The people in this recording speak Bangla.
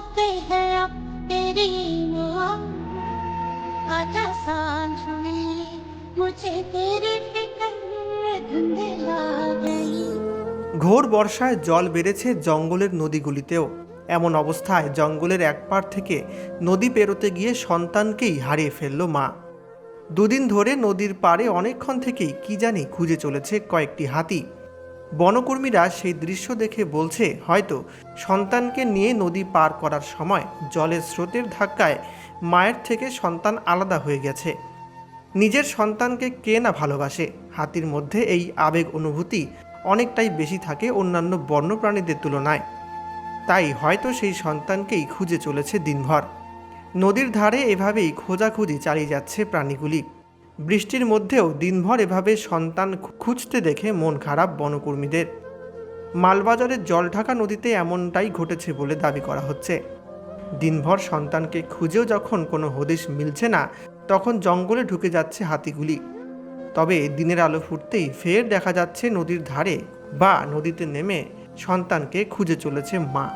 आते हैं अब तेरी नाम आजा सांझ में मुझे तेरी फिक्र धुंधला गई। ঘোর বর্ষায় জল বেড়েছে জঙ্গলের নদীগুলিতেও। এমন অবস্থায় জঙ্গলের এক পাড় থেকে নদী পেরোতে গিয়ে সন্তানকেই হারিয়ে ফেলল মা। দুদিন ধরে নদীর পাড়ে অনেকক্ষণ থেকেই কি জানি খুঁজে চলেছে কয়েকটি হাতি। বনকর্মীরা সেই দৃশ্য দেখে বলছে হয়তো সন্তানকে নিয়ে নদী পার করার সময় জলের স্রোতের ধাক্কায় মায়ের থেকে সন্তান আলাদা হয়ে গেছে। নিজের সন্তানকে কে না ভালোবাসে, হাতির মধ্যে এই আবেগ অনুভূতি অনেকটাই বেশি থাকে অন্যান্য বন্যপ্রাণীদের তুলনায়। তাই হয়তো সেই সন্তানকেই খুঁজে চলেছে দিনভর। নদীর ধারে এভাবেই খোঁজাখুঁজি চালিয়ে যাচ্ছে প্রাণীগুলি। বৃষ্টির মধ্যেও দিনভর এভাবে সন্তান খুঁজতে দেখে মন খারাপ বনকর্মীদের। মালবাজারের জলঢাকা নদীতে এমনটাই ঘটেছে বলে দাবি করা হচ্ছে। দিনভর সন্তানকে খুঁজেও যখন কোনো হদিশ মিলছে না, তখন জঙ্গলে ঢুকে যাচ্ছে হাতিগুলি। তবে দিনের আলো ফুটতেই ফের দেখা যাচ্ছে নদীর ধারে বা নদীতে নেমে সন্তানকে খুঁজে চলেছে মা।